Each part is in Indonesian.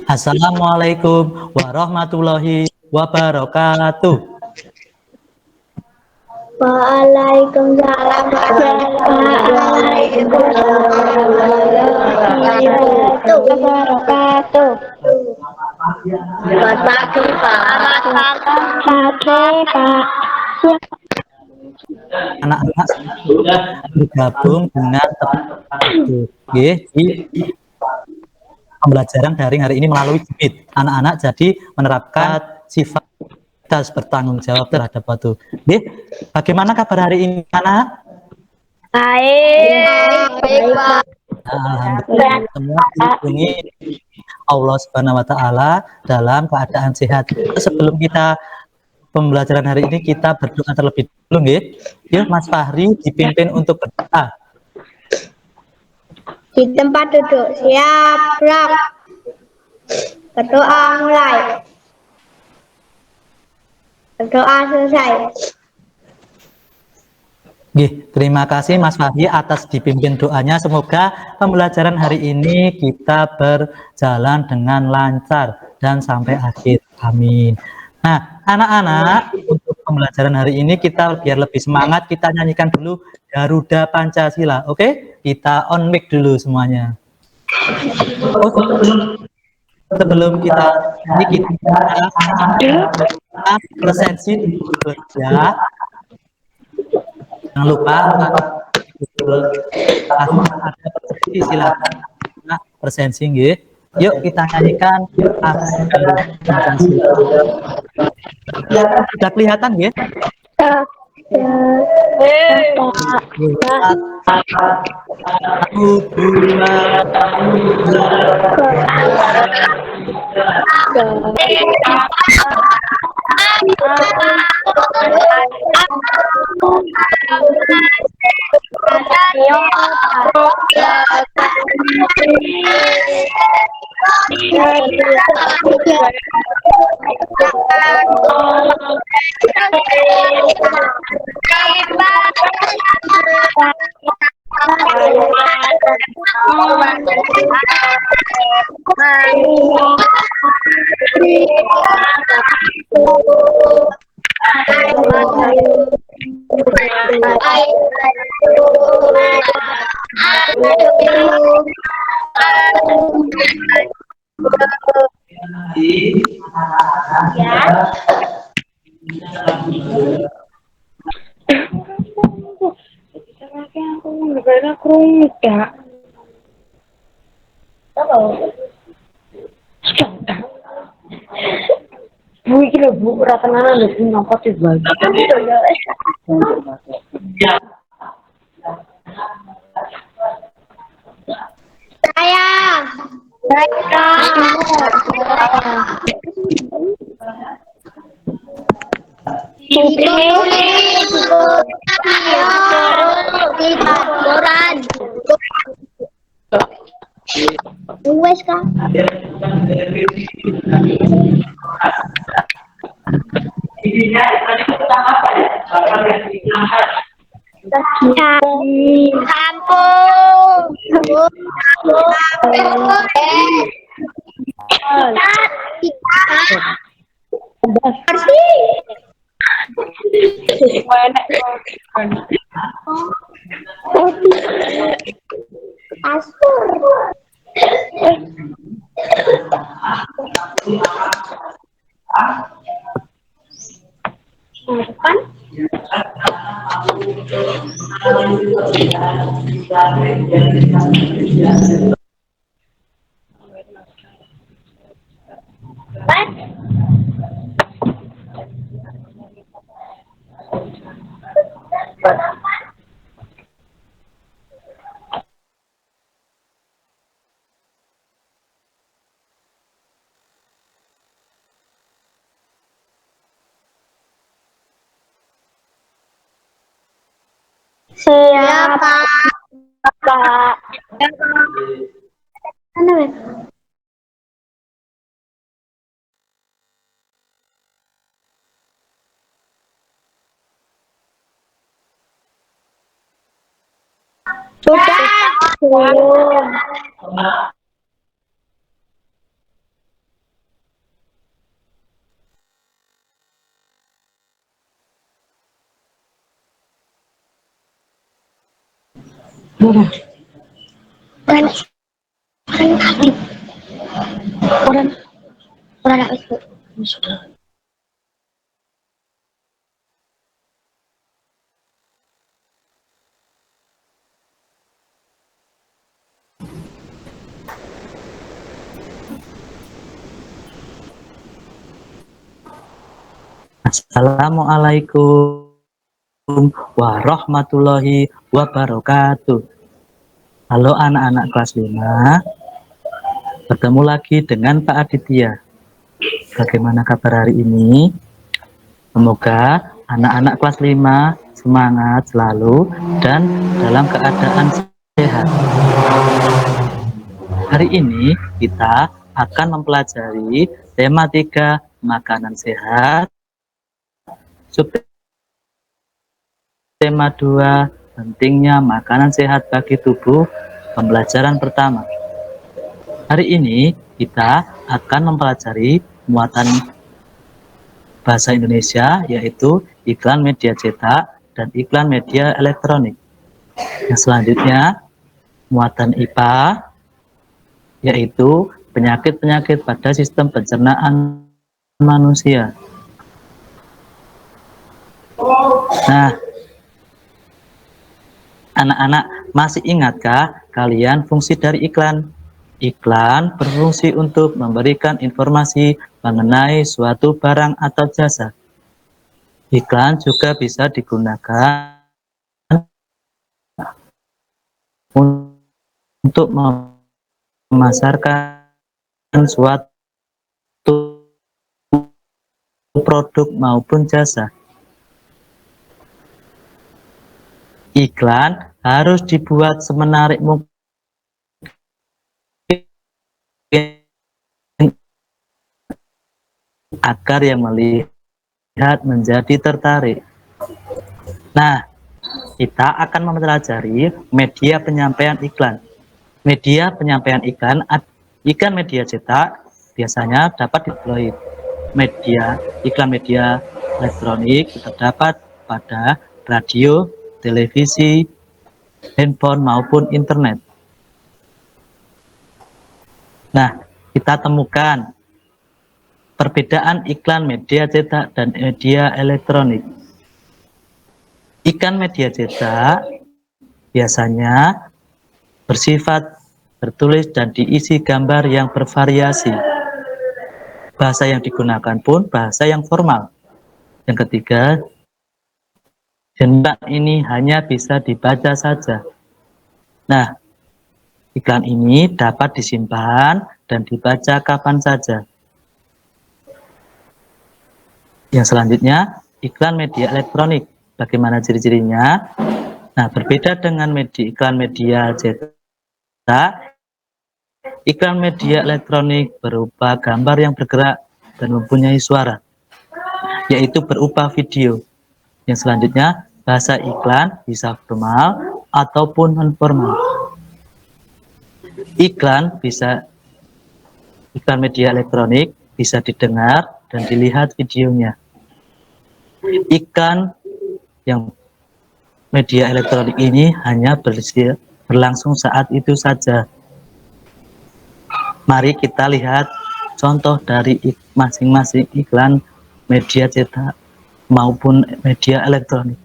Assalamualaikum warahmatullahi wabarakatuh. Waalaikumsalam warahmatullahi wabarakatuh. Selamat pagi, Pak. Selamat pagi, Pak. Anak-anak bergabung dengan teman di pembelajaran daring hari ini melalui Jimit. Anak-anak jadi menerapkan sifat bertanggung jawab terhadap waktu. Bagaimana kabar hari ini, anak? Baik, Pak. Alhamdulillah, semua dilindungi Allah Subhanahu wa taala dalam keadaan sehat. Sebelum kita pembelajaran hari ini kita berdoa terlebih dahulu, nggih. Yuk, Mas Fahri dipimpin untuk berdoa. Di tempat duduk, siap, gerak. Berdoa mulai. Berdoa selesai. Terima kasih Mas Fahri atas dipimpin doanya. Semoga pembelajaran hari ini kita berjalan dengan lancar dan sampai akhir. Amin. Nah, anak-anak, untuk pembelajaran hari ini kita biar lebih semangat, kita nyanyikan dulu Garuda Pancasila. Oke? Kita on mic dulu semuanya. Oh, sebelum kita nyanyi, kita presensi ya. Jangan lupa ada presensi, silakan presensi, nggih. Yuk kita nyanyikan Pancasila. Sudah kelihatan, nggih? Satu, dua, Bu, iki lho Bu, ora tenanan lho, Bu, napa sih Bu? Wes, Kak. Kampung. Siapa? Pak. Sudah. Udah. Orang orang aktif. Orang orang aktif. Sudah. Assalamualaikum warahmatullahi wabarakatuh. Halo anak-anak kelas 5. Bertemu lagi dengan Pak Aditya. Bagaimana kabar hari ini? Semoga anak-anak kelas 5 semangat selalu dan dalam keadaan sehat. Hari ini kita akan mempelajari tema 3 makanan sehat, subtema 2 pentingnya makanan sehat bagi tubuh, pembelajaran pertama. Hari ini kita akan mempelajari muatan bahasa Indonesia, yaitu iklan media cetak dan iklan media elektronik. Yang selanjutnya muatan IPA, yaitu penyakit-penyakit pada sistem pencernaan manusia. Nah, anak-anak masih ingatkah kalian fungsi dari iklan? Iklan berfungsi untuk memberikan informasi mengenai suatu barang atau jasa. Iklan juga bisa digunakan untuk memasarkan suatu produk maupun jasa. Iklan harus dibuat semenarik mungkin agar yang melihat menjadi tertarik. Nah, kita akan mempelajari media penyampaian iklan. Media penyampaian iklan media cetak biasanya dapat diploid. Iklan media elektronik terdapat pada radio, televisi, handphone maupun internet. Nah, kita temukan perbedaan iklan media cetak dan media elektronik. Iklan media cetak biasanya bersifat tertulis dan diisi gambar yang bervariasi. Bahasa yang digunakan pun bahasa yang formal. Yang ketiga, jendak ini hanya bisa dibaca saja. Nah, iklan ini dapat disimpan dan dibaca kapan saja. Yang selanjutnya, iklan media elektronik. Bagaimana ciri-cirinya? Nah, berbeda dengan iklan media cetak, iklan media elektronik berupa gambar yang bergerak dan mempunyai suara, yaitu berupa video. Yang selanjutnya, bahasa iklan bisa formal ataupun non-formal. Iklan media elektronik bisa didengar dan dilihat videonya. Iklan yang media elektronik ini hanya berlangsung saat itu saja. Mari kita lihat contoh dari masing-masing iklan media cetak maupun media elektronik.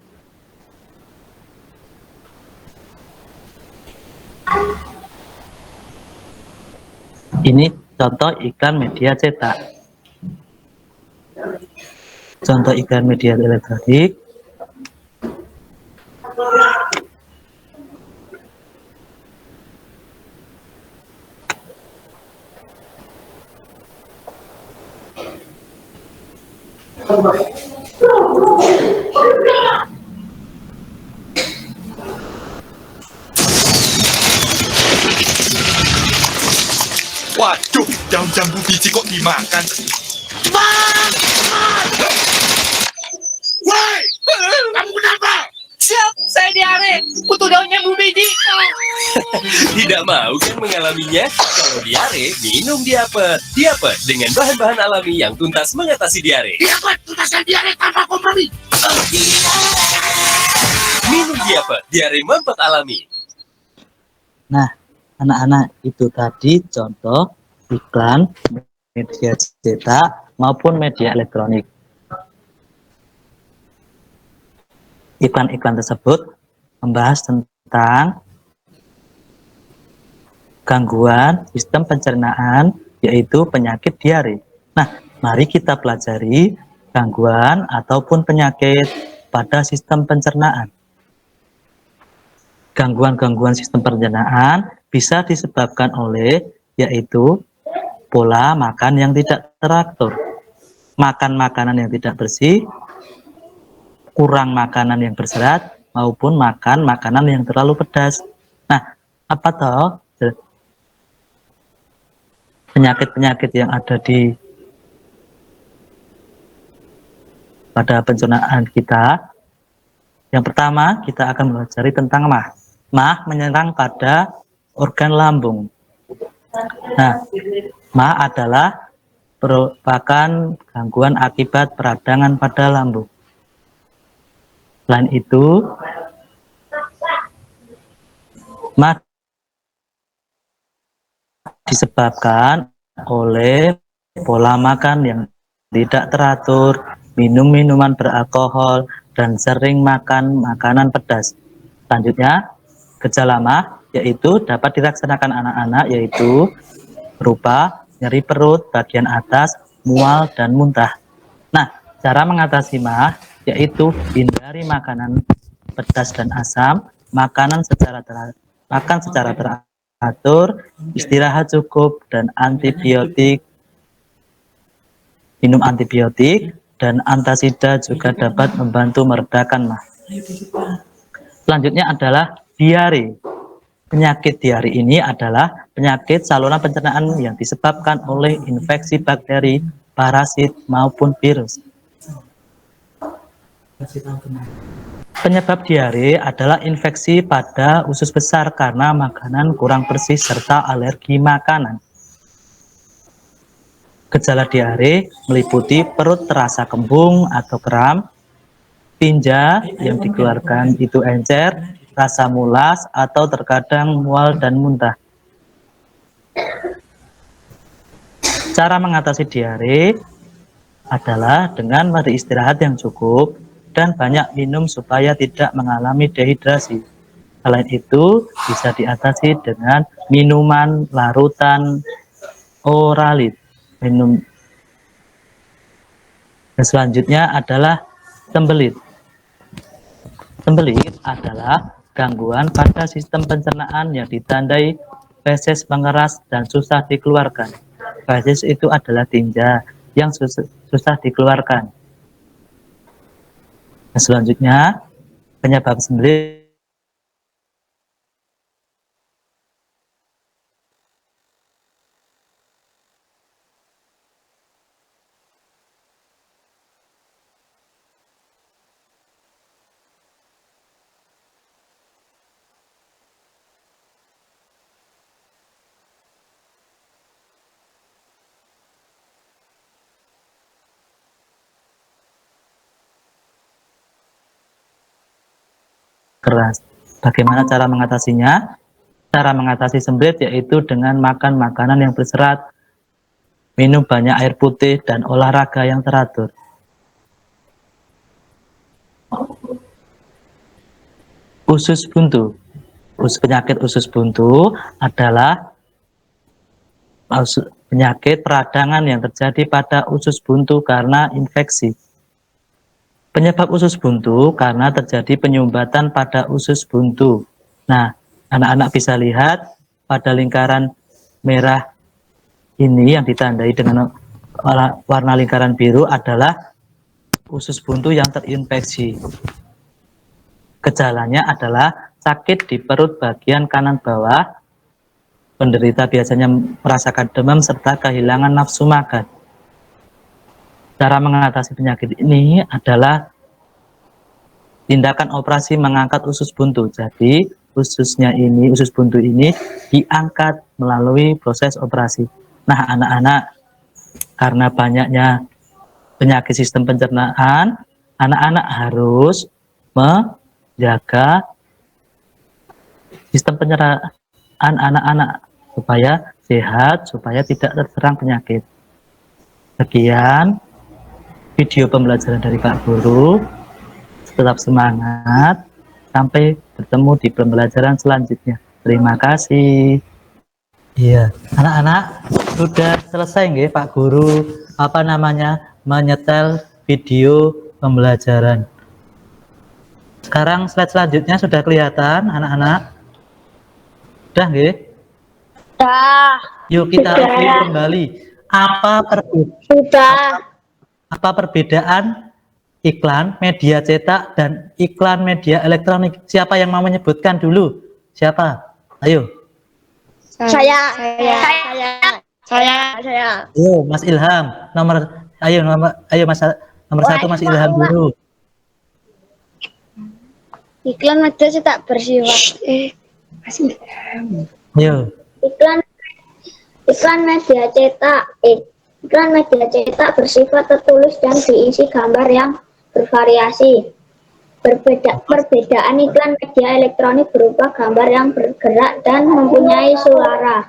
Ini contoh iklan media cetak. Contoh iklan media elektronik. Waduh, daun jambu biji kok dimakan? Woi, kamu kenapa? Siap, saya diare. Butuh daun jambu biji. Tidak mau kan mengalaminya? Kalau diare, minum Diapet. Diapet dengan bahan-bahan alami yang tuntas mengatasi diare. Diapet, tuntaskan diare tanpa kompromi. Minum Diapet, diare mampet alami. Nah, anak-anak itu tadi contoh iklan media cetak maupun media elektronik. Iklan-iklan tersebut membahas tentang gangguan sistem pencernaan, yaitu penyakit diare. Nah, mari kita pelajari gangguan ataupun penyakit pada sistem pencernaan. Gangguan-gangguan sistem pencernaan bisa disebabkan oleh yaitu pola makan yang tidak teratur, makan makanan yang tidak bersih, kurang makanan yang berserat, maupun makan makanan yang terlalu pedas. Nah, apa toh penyakit-penyakit yang ada di pada pencernaan kita? Yang pertama, kita akan mempelajari tentang MAH. MAH menyerang pada organ lambung. Nah, MAH adalah merupakan gangguan akibat peradangan pada lambung. Selain itu, MAH disebabkan oleh pola makan yang tidak teratur, minum minuman beralkohol, dan sering makan makanan pedas. Selanjutnya, gejala MAH yaitu dapat dilaksanakan anak-anak, yaitu berupa nyeri perut bagian atas, mual, dan muntah. Nah, cara mengatasi MAH yaitu hindari makanan pedas dan asam, makan secara teratur, istirahat cukup, dan minum antibiotik dan antasida juga dapat membantu meredakan MAH. Selanjutnya adalah diare. Penyakit diare ini adalah penyakit saluran pencernaan yang disebabkan oleh infeksi bakteri, parasit, maupun virus. Penyebab diare adalah infeksi pada usus besar karena makanan kurang bersih serta alergi makanan. Gejala diare meliputi perut terasa kembung atau kram, tinja yang dikeluarkan itu encer, rasa mulas, atau terkadang mual dan muntah. Cara mengatasi diare adalah dengan beristirahat yang cukup dan banyak minum supaya tidak mengalami dehidrasi. Selain itu, bisa diatasi dengan minuman larutan oralit. Dan selanjutnya adalah sembelit. Sembelit adalah gangguan pada sistem pencernaan yang ditandai feses mengeras dan susah dikeluarkan. Feses itu adalah tinja yang susah dikeluarkan. Dan selanjutnya, penyebab sembelit keras. Bagaimana cara mengatasinya? Cara mengatasi sembelit yaitu dengan makan makanan yang berserat, minum banyak air putih, dan olahraga yang teratur. Usus buntu. Penyakit usus buntu adalah penyakit peradangan yang terjadi pada usus buntu karena infeksi. Penyebab usus buntu karena terjadi penyumbatan pada usus buntu. Nah, anak-anak bisa lihat pada lingkaran merah ini yang ditandai dengan warna lingkaran biru adalah usus buntu yang terinfeksi. Gejalanya adalah sakit di perut bagian kanan bawah. Penderita biasanya merasakan demam serta kehilangan nafsu makan. Cara mengatasi penyakit ini adalah tindakan operasi mengangkat usus buntu. Jadi usus buntu ini diangkat melalui proses operasi. Nah, anak-anak, karena banyaknya penyakit sistem pencernaan, anak-anak harus menjaga sistem pencernaan anak-anak supaya sehat, supaya tidak terserang penyakit. Sekian video pembelajaran dari Pak Guru. Tetap semangat. Sampai bertemu di pembelajaran selanjutnya. Terima kasih. Iya, anak-anak sudah selesai nggih Pak Guru menyetel video pembelajaran. Sekarang slide selanjutnya sudah kelihatan anak-anak. Sudah nggih? Dah. Yuk kita Sudah. review kembali. Sudah. Apa perbedaan iklan media cetak dan iklan media elektronik? Siapa yang mau menyebutkan dulu? Siapa? Ayo. Saya. Ayo, Mas Ilham. Ayo nomor satu Mas Ilham dulu. Iklan media cetak bersifat Ayo. iklan media cetak bersifat tertulis dan diisi gambar yang bervariasi. Perbedaan iklan media elektronik berupa gambar yang bergerak dan mempunyai suara.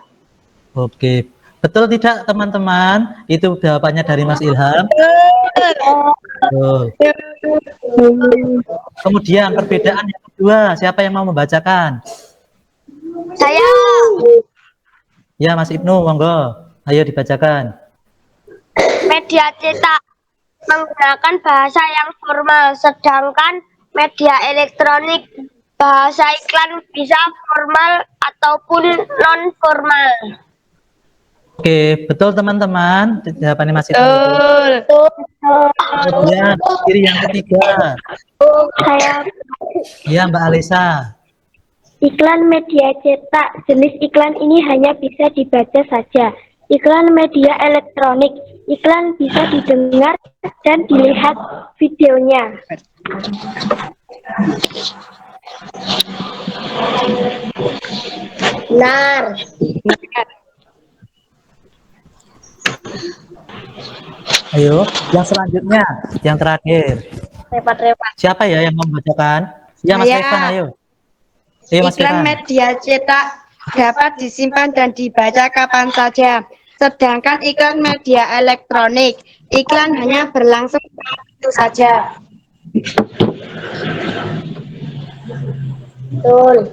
Oke. Betul tidak teman-teman? Itu jawabannya dari Mas Ilham. Betul. Kemudian perbedaan yang kedua, siapa yang mau membacakan? Saya. Ya, Mas Ibnu, monggo. Ayo dibacakan. Media cetak menggunakan bahasa yang formal, sedangkan media elektronik bahasa iklan bisa formal ataupun non formal. Oke, betul teman-teman. Jawabannya Mas Ibnu. Kemudian kiri yang ketiga. Saya Ya, Mbak Alisa. iklan media cetak, jenis iklan ini hanya bisa dibaca saja. Iklan media elektronik, iklan bisa didengar dan dilihat videonya. Benar. Ayo, yang selanjutnya, yang terakhir. Repot-repot. Siapa ya yang mau membacakan? Ya, Mas Saya. Revan, ayo. Ayo, Mas Iklan Revan. media cetak dapat disimpan dan dibaca kapan saja. Sedangkan iklan media elektronik, iklan hanya berlangsung itu saja. Betul.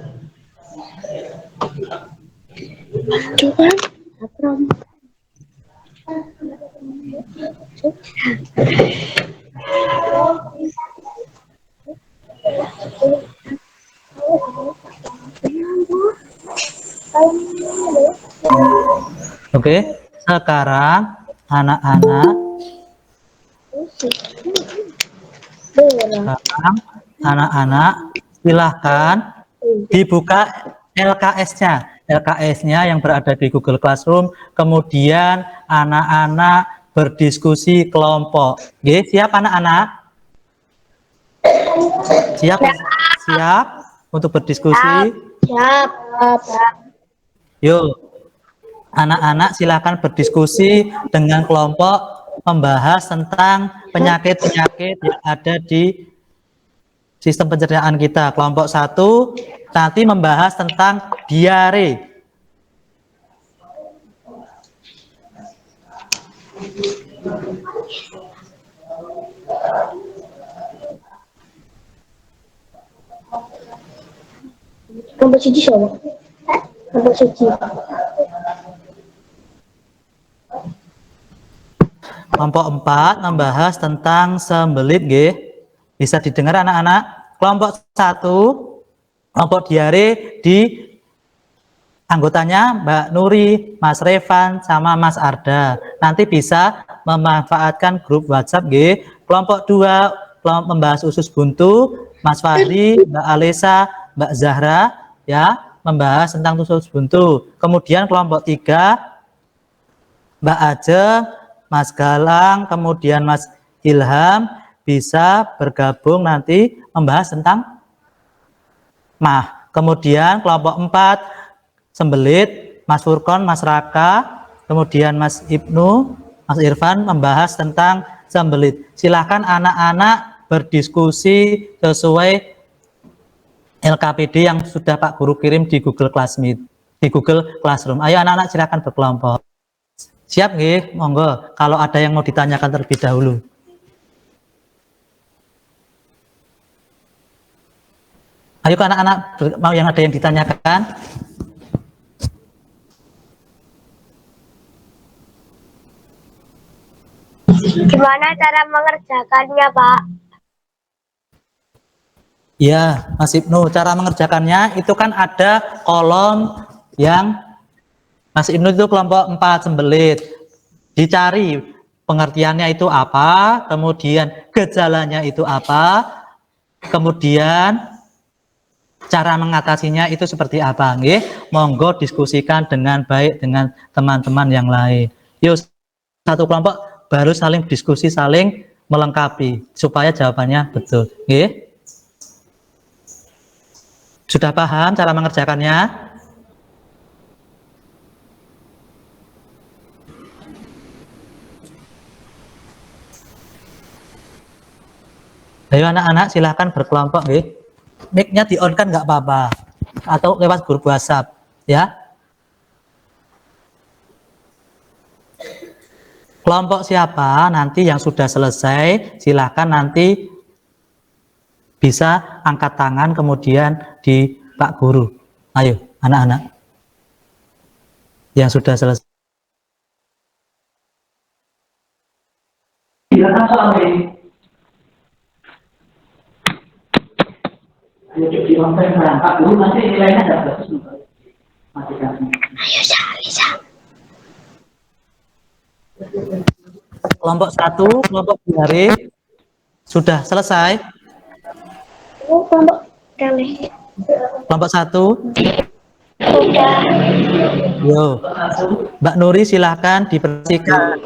Oke, sekarang anak-anak silahkan dibuka LKS-nya. LKS-nya yang berada di Google Classroom, kemudian anak-anak berdiskusi kelompok. Oke, siap anak-anak? Siap? Siap untuk berdiskusi? Siap. Yuk, anak-anak silakan berdiskusi dengan kelompok membahas tentang penyakit-penyakit yang ada di sistem pencernaan kita. Kelompok 1 nanti membahas tentang diare. Kelompok siji siapa? Kelompok siji. Kelompok 4 membahas tentang sembelit, nggih. Bisa didengar anak-anak? Kelompok 1, kelompok diare di anggotanya Mbak Nuri, Mas Revan, sama Mas Arda. Nanti bisa memanfaatkan grup WhatsApp, nggih. Kelompok 2 membahas usus buntu, Mas Fahri, Mbak Alisa, Mbak Zahra, ya, membahas tentang usus buntu. Kemudian kelompok 3 Mbak Ajeng, Mas Galang, kemudian Mas Ilham bisa bergabung nanti membahas tentang mah. Kemudian kelompok 4 sembelit, Mas Furkon, Mas Raka, kemudian Mas Ibnu, Mas Irfan membahas tentang sembelit. Silahkan anak-anak berdiskusi sesuai LKPD yang sudah Pak Guru kirim di Google Classmeet. di Google Classroom. Ayo anak-anak silakan berkelompok. Siap nggih? Monggo kalau ada yang mau ditanyakan terlebih dahulu. Ayo anak-anak mau yang ada yang ditanyakan? Gimana cara mengerjakannya, Pak? Ya, Mas Ibnu, cara mengerjakannya itu kan ada kolom yang Mas Ibnu itu kelompok 4 sembelit. Dicari pengertiannya itu apa, kemudian gejalanya itu apa, kemudian cara mengatasinya itu seperti apa, nggih? Monggo diskusikan dengan baik dengan teman-teman yang lain. Yuk, satu kelompok baru saling diskusi, saling melengkapi supaya jawabannya betul, nggih? Sudah paham cara mengerjakannya? Ayo anak-anak silahkan berkelompok, nggih. Mic-nya di-on kan nggak apa-apa, atau lewat grup WhatsApp, ya. Kelompok siapa nanti yang sudah selesai, silahkan nanti bisa angkat tangan kemudian di Pak Guru. Ayo anak-anak yang sudah selesai. Silakan soalnya. Ayo di online berangkat dulu, nanti nilainya ada bagus. Kelompok 1, kelompok diare sudah selesai. Kelompok kali. Kelompok 1. Sudah. Yo, Mbak Nuri silahkan diperhatikan.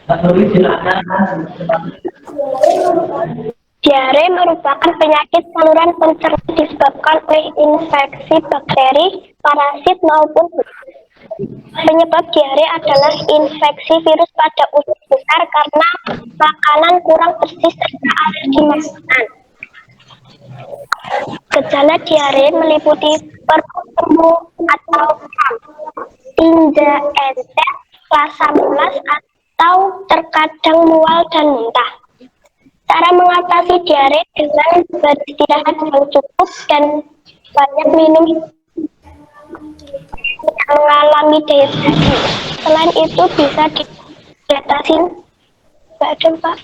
Mbak Nuri silahkan. Diare merupakan penyakit saluran pencernaan disebabkan oleh infeksi bakteri, parasit maupun penyebab diare adalah infeksi virus pada usus besar karena makanan kurang bersih serta alergi makanan. Gejala diare meliputi perut semu atau kram, tinja encer, rasa mulas atau terkadang mual dan muntah. Cara mengatasi diare dengan beristirahat yang cukup dan banyak minum, mengalami dehidrasi. Selain itu bisa diatasi. Pak.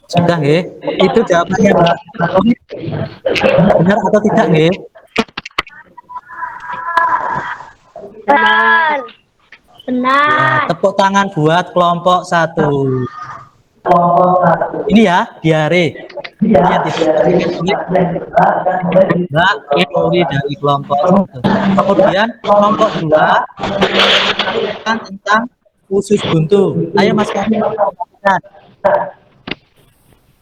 Sudah nggih. Itu jawabannya Mbak. Benar atau tidak nggih? Benar. Ya, tepuk tangan buat kelompok 1. Ini ya, diare. Mbak Nuri dari kelompok 1. Kemudian kelompok 2 tentang usus buntu. Ayo Mas Kami.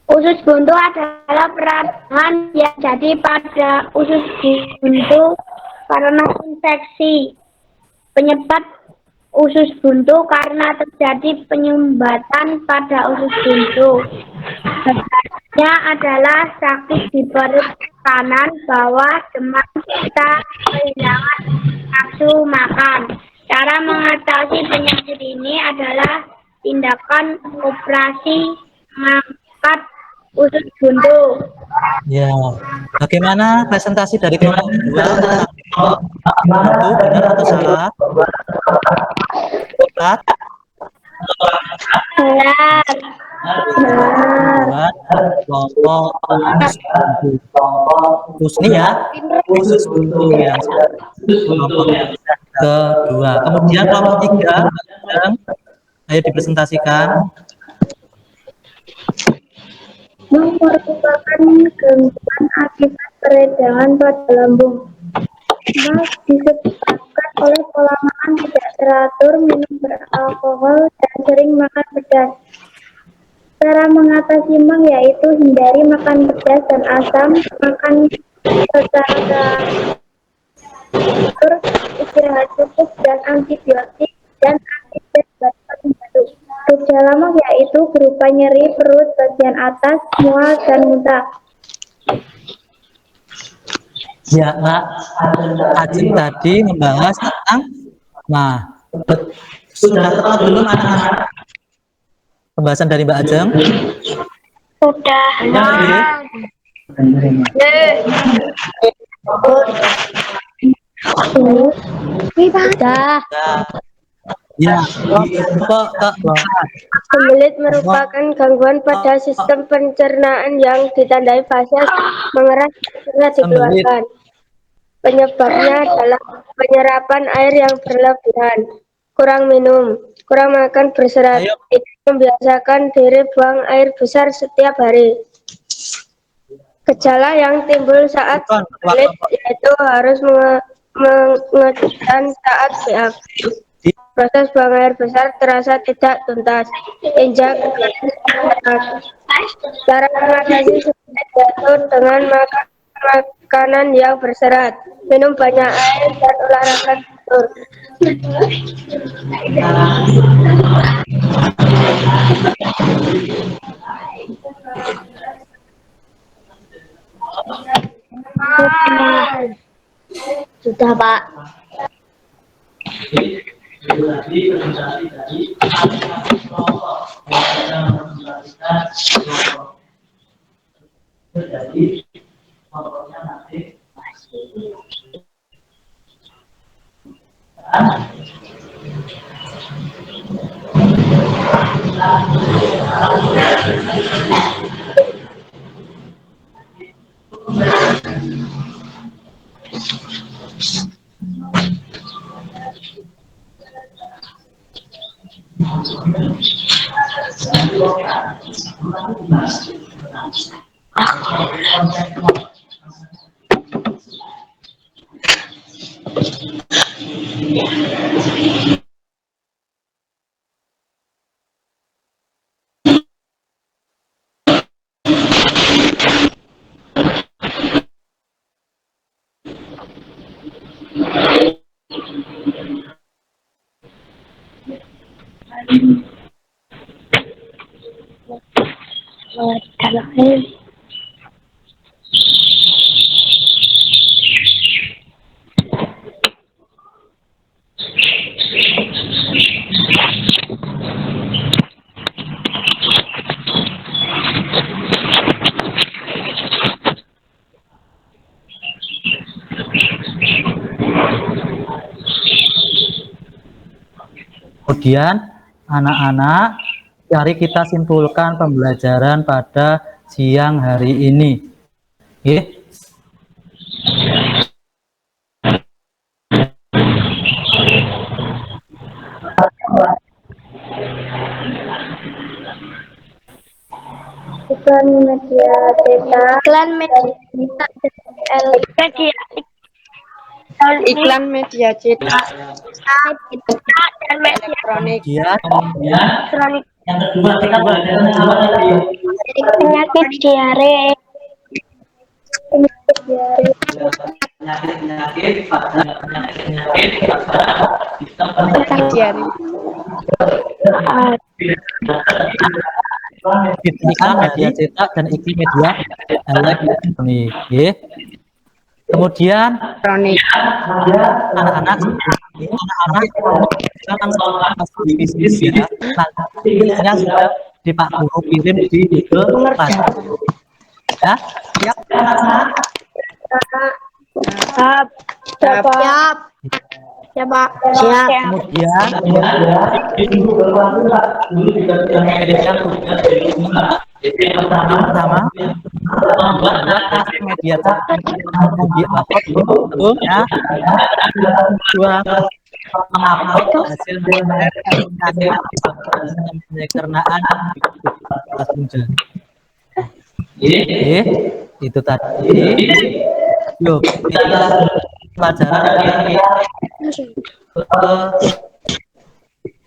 Usus buntu adalah peradangan yang jadi pada usus buntu karena infeksi. Penyebab usus buntu karena terjadi penyumbatan pada usus buntu. Gejalanya adalah sakit di perut kanan, bawah, demam, serta kehilangan nafsu makan. Cara mengatasi penyakit ini adalah tindakan operasi mengangkat usus buntu. Ya, bagaimana presentasi dari kelompok 2? Benar atau salah? Benar. Benar. Buat kelompok usus ini ya, usus buntu yang kelompok kedua. Kemudian kelompok 3, ayo dipresentasikan. Merupakan gangguan akibat peredaran pada lambung. Disebabkan oleh pola makan tidak teratur, minum beralkohol, dan sering makan pedas. Cara mengatasi MAG yaitu hindari makan pedas dan asam, makan secara teratur, istirahat cukup, dan antibiotik dan antidepresivan. Gejala MAG yaitu berupa nyeri perut bagian atas, mual, dan muntah. Ya, Mbak Ajeng tadi membahas tentang, nah, sudah tepat belum anak-anak pembahasan dari Mbak Ajeng? Sudah. Ya, Dede? Sudah. Ya, ya, kok, Sembelit merupakan gangguan pada sistem pencernaan yang ditandai fase mengeras karena sembelit. dikeluarkan. Penyebabnya adalah penyerapan air yang berlebihan, kurang minum, kurang makan berserat, Ayo. tidak membiasakan diri buang air besar setiap hari. Gejala yang timbul saat Bukan, sembelit yaitu harus mengejan saat BAB. Proses buang air besar terasa tidak tuntas, injak cara mengatasi sembelit yaitu dengan makan makanan yang berserat, minum banyak air dan olahraga teratur. Sudah, Pak. Kemudian anak-anak, mari kita simpulkan pembelajaran pada siang hari ini. Oke. Iklan media cetak, iklan media cetak, Iklan media cetak dan media elektronik. Kemudian elektronik, yang kedua kita belajar tentang apa tadi? penyakit diare, Penyakit pada sistem Diare. iklan media cetak dan iklan media elektronik. Ya. Kemudian Elektronik. anak-anak di bisnis ya. Nantinya sudah di Pak Guru kirim di Google Classroom. Ya, siap anak-anak. siap, siap, siap, Kemudian memberikan tugas yang pertama membuat hasil media cetak yang diupload bentuknya dua mengupload hasil penyempurnaan itu tadi. Yuk kita pelajaran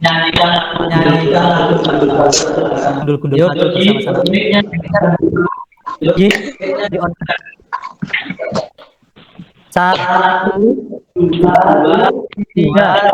nyanyikan gundul-gundul maju bersama-sama. Di on. Satu, dua, tiga.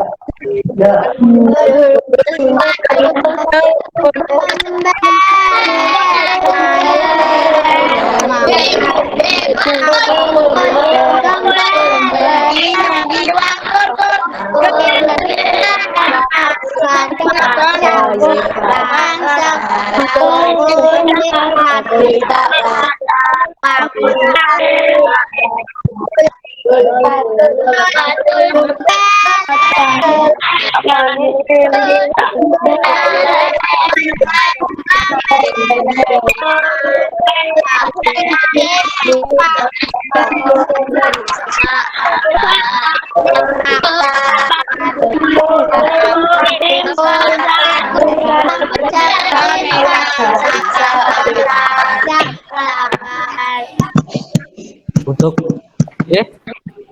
Untuk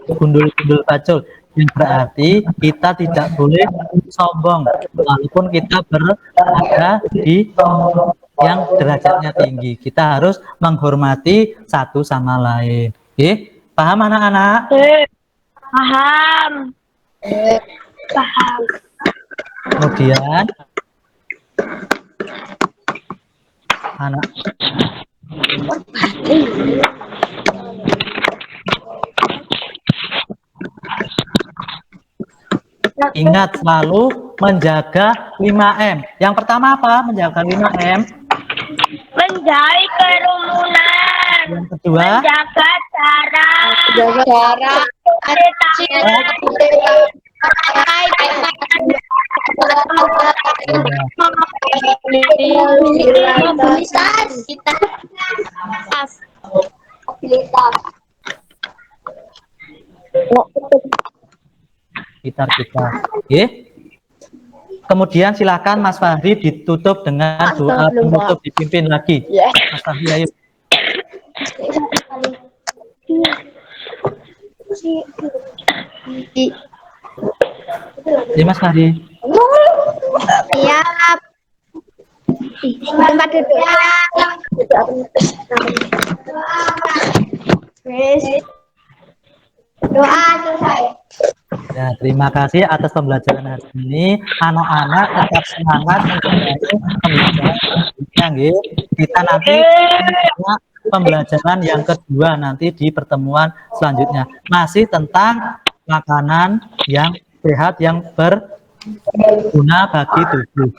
gundul-gundul pacul yang berarti kita tidak boleh sombong walaupun kita berada di yang derajatnya tinggi. Kita harus menghormati satu sama lain. Paham anak-anak? Paham. Paham. Kemudian anak ingat selalu menjaga 5M. Yang pertama apa? Menjaga 5M. Menjauhi kerumunan. Yang kedua, Menjaga jarak. sekitar kita. Kemudian silakan Mas Fahri ditutup dengan doa penutup, dipimpin lagi. Mas Fahri, ayo. Ya, Mas Fahri. Siap. Tempat duduk. Doa selesai. Ya, terima kasih atas pembelajaran hari ini. Anak-anak tetap semangat menjalani pembelajaran. Kita nanti pembelajaran yang kedua nanti di pertemuan selanjutnya. Masih tentang makanan yang sehat yang berguna bagi tubuh.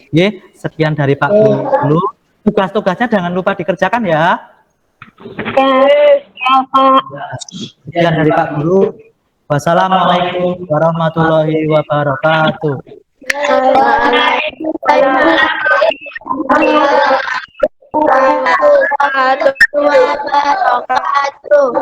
Sekian dari Pak Guru. Tugas-tugasnya jangan lupa dikerjakan ya. Sekian dari Pak Guru. Wassalamualaikum warahmatullahi wabarakatuh. Waalaikumsalam warahmatullahi wabarakatuh.